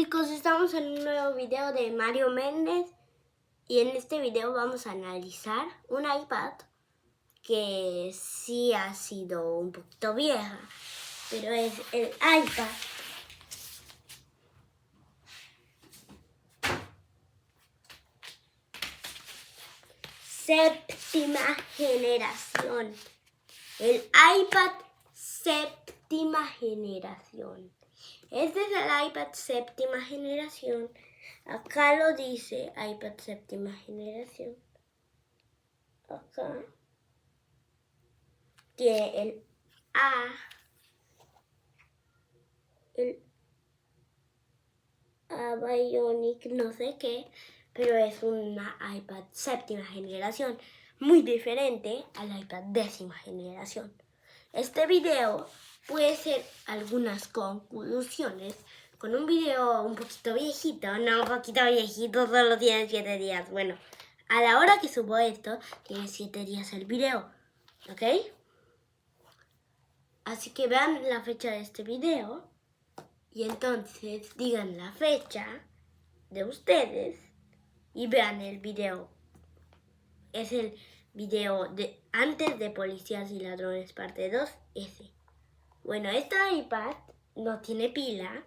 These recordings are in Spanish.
Chicos, estamos en un nuevo video de Mario Méndez y en este video vamos a analizar un iPad que sí ha sido un poquito vieja, pero es el iPad séptima generación. El iPad séptima generación. Este es el iPad séptima generación. Acá lo dice iPad séptima generación. Acá tiene el A, el A Bionic, no sé qué, pero es una iPad séptima generación, muy diferente al iPad décima generación. Este video puede ser algunas conclusiones con un video un poquito viejito, no un poquito viejito, solo tiene 7 días. Bueno, a la hora que subo esto, tiene 7 días el video, ¿ok? Así que vean la fecha de este video y entonces digan la fecha de ustedes y vean el video. Es el video de antes de Policías y Ladrones parte 2, ese. Bueno, este iPad no tiene pila,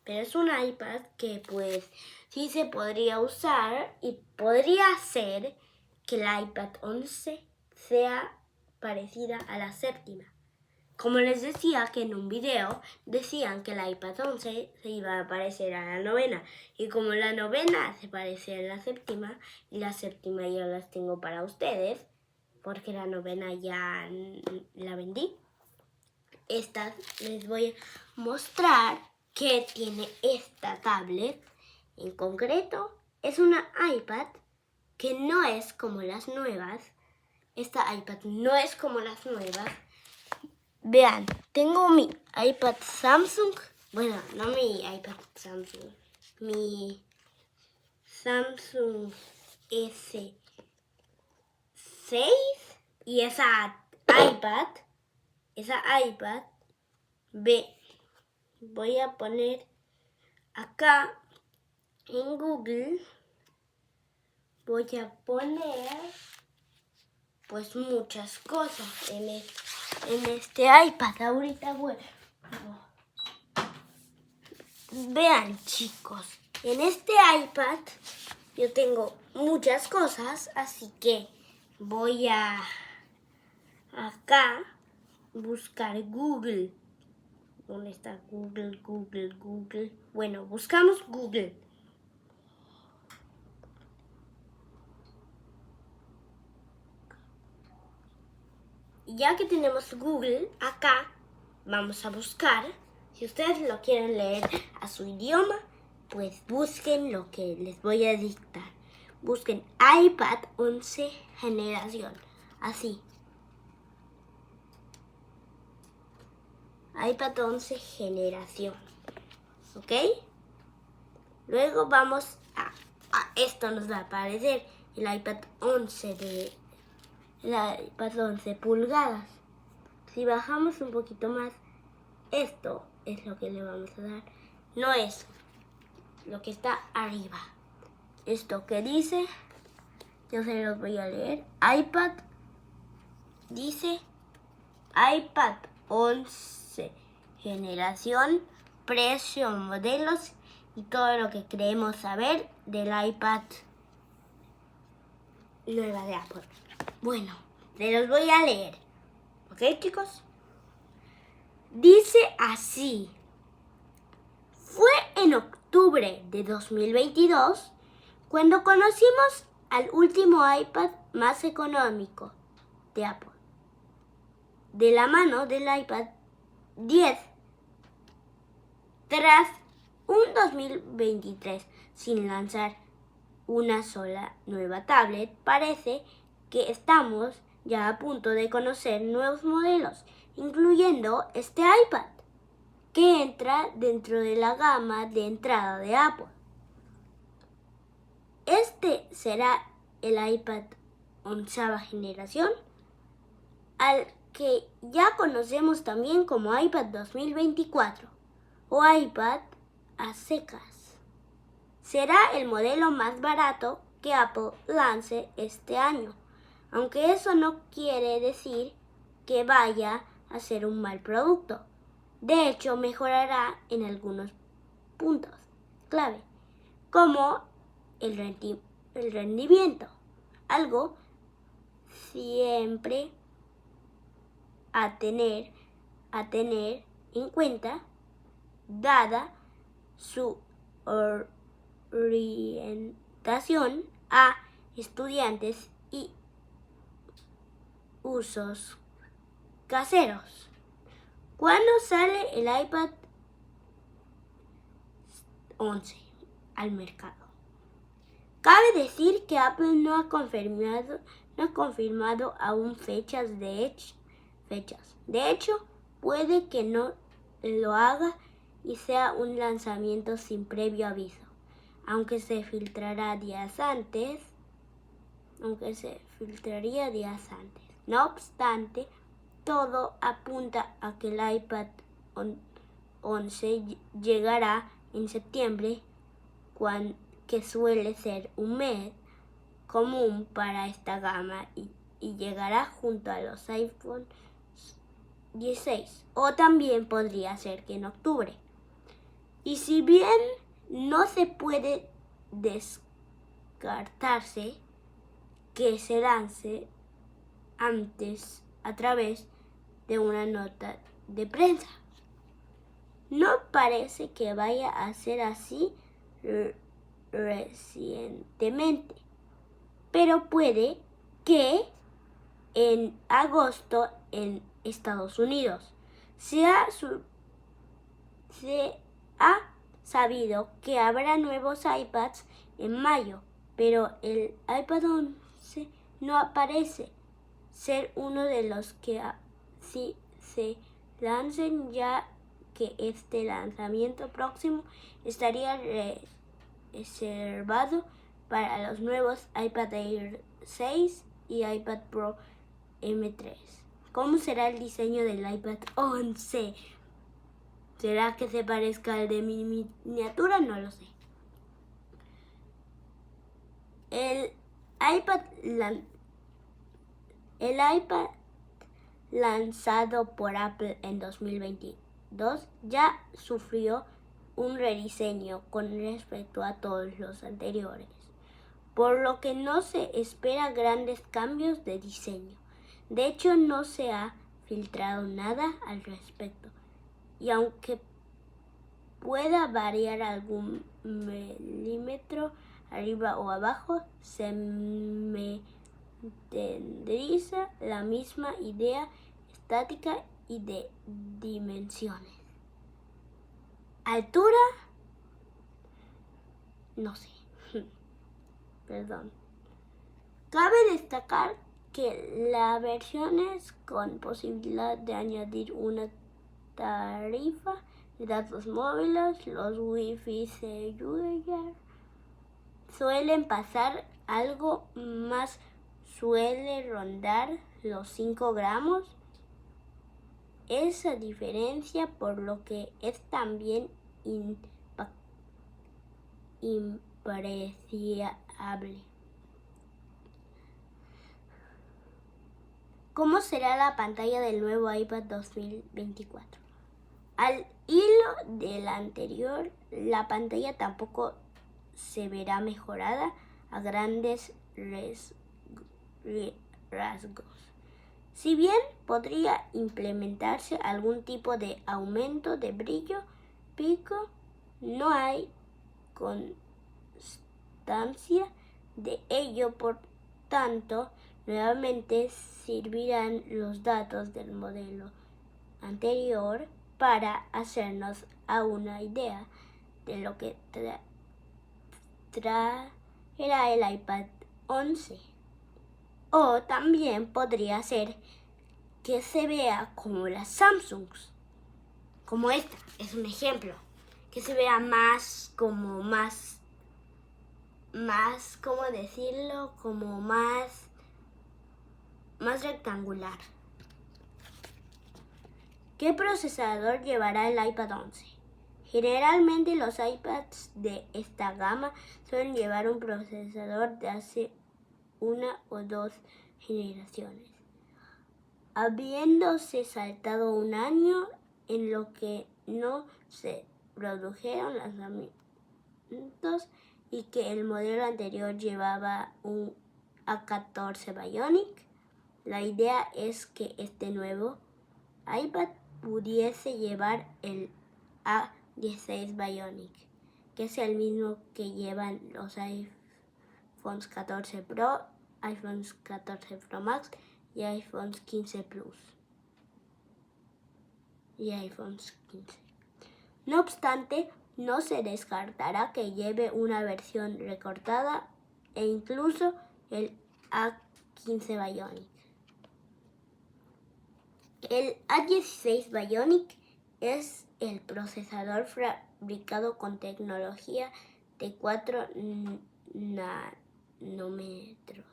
pero es un iPad que pues sí se podría usar y podría ser que el iPad 11 sea parecida a la séptima. Como les decía que en un video decían que el iPad 11 se iba a parecer a la novena. Y como la novena se parece a la séptima, y la séptima ya las tengo para ustedes, porque la novena ya la vendí. Estas les voy a mostrar qué tiene esta tablet. En concreto, es una iPad que no es como las nuevas. Esta iPad no es como las nuevas. Vean, tengo mi iPad Samsung. Bueno, no mi iPad Samsung. Mi Samsung S6. Y esa iPad, voy a poner acá en Google. Voy a poner pues muchas cosas en este iPad. Ahorita bueno. Vean chicos, en este iPad yo tengo muchas cosas, así que voy a acá buscar Google. ¿Dónde está Google? Google. Bueno, buscamos Google. Ya que tenemos Google acá, vamos a buscar. Si ustedes lo quieren leer a su idioma, pues busquen lo que les voy a dictar. Busquen iPad 11 generación. Así. iPad 11 generación. ¿Ok? Luego vamos a esto nos va a aparecer el iPad 11 pulgadas. Si bajamos un poquito más, esto es lo que le vamos a dar. No es lo que está arriba. Esto que dice, yo se los voy a leer. iPad, dice iPad 11 generación, precio, modelos y todo lo que queremos saber del iPad nueva de Apple. Bueno, se los voy a leer. ¿Ok, chicos? Dice así. Fue en octubre de 2022 cuando conocimos al último iPad más económico de Apple, de la mano del iPad 10. Tras un 2023 sin lanzar una sola nueva tablet, parece que estamos ya a punto de conocer nuevos modelos, incluyendo este iPad, que entra dentro de la gama de entrada de Apple. Este será el iPad 11ª generación, al que ya conocemos también como iPad 2024 o iPad a secas. será el modelo más barato que Apple lance este año, aunque eso no quiere decir que vaya a ser un mal producto. De hecho, mejorará en algunos puntos clave, como el rendimiento, algo siempre a tener en cuenta, dada su orientación a estudiantes y usos caseros. ¿Cuándo sale el iPad 11 al mercado? Cabe decir que Apple no ha confirmado aún fechas. De hecho, puede que no lo haga y sea un lanzamiento sin previo aviso, aunque se filtraría días antes. No obstante, todo apunta a que el iPad 11 llegará en septiembre, que suele ser un mes común para esta gama, y llegará junto a los iPhone 16, o también podría ser que en octubre. Y si bien no se puede descartarse que se lance antes a través de una nota de prensa, no parece que vaya a ser así recientemente, pero puede que en agosto en Estados Unidos. Se ha sabido que habrá nuevos iPads en mayo, pero el iPad 11 no parece ser uno de los que si se lancen, ya que este lanzamiento próximo estaría reservado para los nuevos iPad Air 6 y iPad Pro M3. ¿Cómo será el diseño del iPad 11? ¿Será que se parezca al de mi miniatura? No lo sé. El iPad lanzado por Apple en 2022 ya sufrió un rediseño con respecto a todos los anteriores, por lo que no se espera grandes cambios de diseño. De hecho, no se ha filtrado nada al respecto, y aunque pueda variar algún milímetro arriba o abajo, se mantendría la misma idea estática y de dimensiones. Altura, no sé. Perdón. Cabe destacar que las versiones con posibilidad de añadir una tarifa de datos móviles, los Wi-Fi cellular, suelen pasar algo más, suele rondar los 5 gramos. Esa diferencia, por lo que es también impreciable. ¿Cómo será la pantalla del nuevo iPad 2024? Al hilo del anterior, la pantalla tampoco se verá mejorada a grandes rasgos. Si bien podría implementarse algún tipo de aumento de brillo pico, no hay constancia de ello. Por tanto, nuevamente servirán los datos del modelo anterior para hacernos a una idea de lo que traerá el iPad 11. O también podría ser que se vea como las Samsungs, como esta, es un ejemplo, que se vea más, ¿cómo decirlo? Como más rectangular. ¿Qué procesador llevará el iPad 11? Generalmente los iPads de esta gama suelen llevar un procesador de hace una o dos generaciones, habiéndose saltado un año en lo que no se produjeron lanzamientos y que el modelo anterior llevaba un A14 Bionic. La idea es que este nuevo iPad pudiese llevar el A16 Bionic, que es el mismo que llevan los iPhones 14 Pro, iPhones 14 Pro Max y iPhones 15 Plus y iPhones 15. No obstante, no se descartará que lleve una versión recortada e incluso el A15 Bionic. El A16 Bionic es el procesador fabricado con tecnología de 4 nanómetros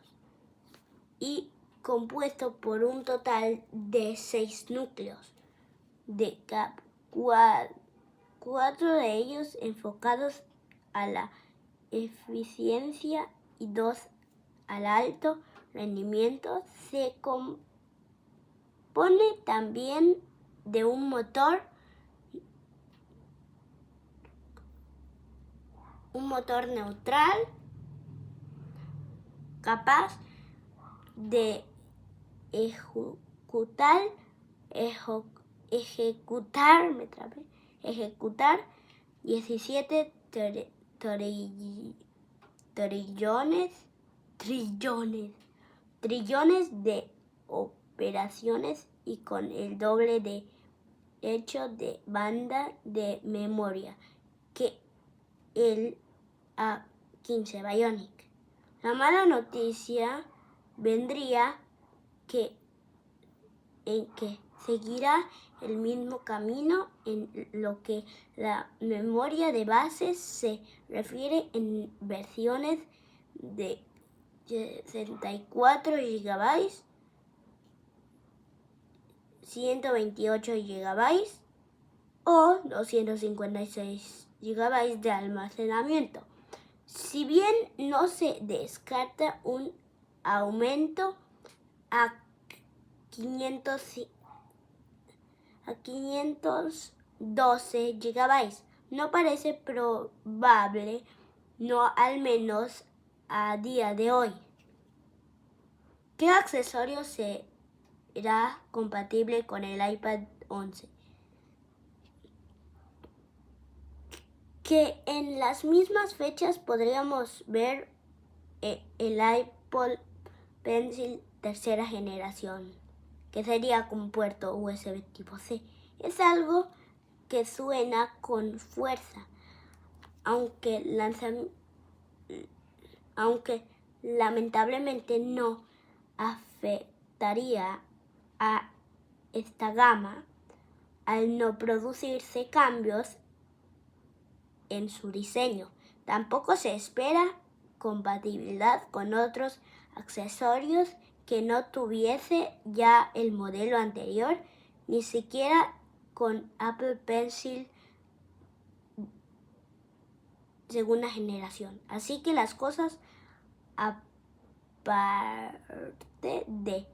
y compuesto por un total de 6 núcleos, de 4 de ellos enfocados a la eficiencia y 2 al alto rendimiento. Se compone también de un motor neutral capaz de ejecutar 17 trillones de operaciones y con el doble de ancho de banda de memoria que el A15 Bionic. La mala noticia vendría en que seguirá el mismo camino en lo que la memoria de base se refiere en versiones de 64 GB, 128 GB o 256 GB de almacenamiento. Si bien no se descarta un aumento a 512 GB, no parece probable, no al menos a día de hoy. ¿Qué accesorio será compatible con el iPad 11? Que en las mismas fechas podríamos ver el Apple Pencil tercera generación, que sería con puerto USB tipo C. Es algo que suena con fuerza, aunque lamentablemente no afectaría a esta gama al no producirse cambios en su diseño. Tampoco se espera compatibilidad con otros accesorios que no tuviese ya el modelo anterior, ni siquiera con Apple Pencil segunda generación. Así que las cosas, aparte de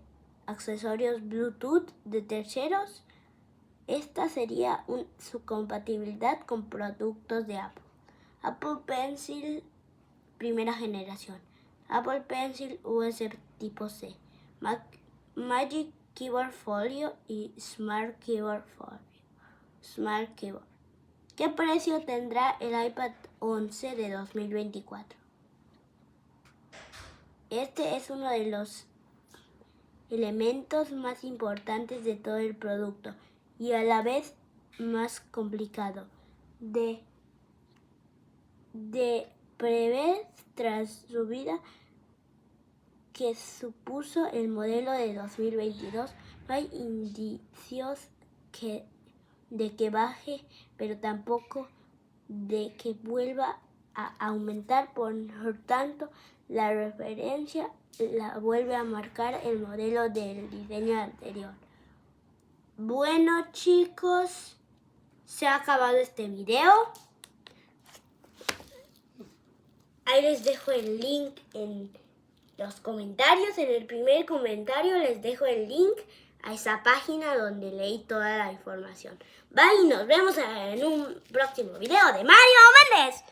accesorios Bluetooth de terceros, esta sería su compatibilidad con productos de Apple. Apple Pencil primera generación, Apple Pencil USB tipo C, Magic Keyboard Folio y Smart Keyboard Folio. ¿Qué precio tendrá el iPad 11 de 2024? Este es uno de los elementos más importantes de todo el producto y a la vez más complicado de prever tras su vida que supuso el modelo de 2022. No hay indicios de que baje, pero tampoco de que vuelva a aumentar. Por tanto, la referencia la vuelve a marcar el modelo del diseño anterior. Bueno, chicos, se ha acabado este video. Ahí les dejo el link en los comentarios. En el primer comentario les dejo el link a esa página donde leí toda la información. Bye, y nos vemos en un próximo video de Mario Méndez.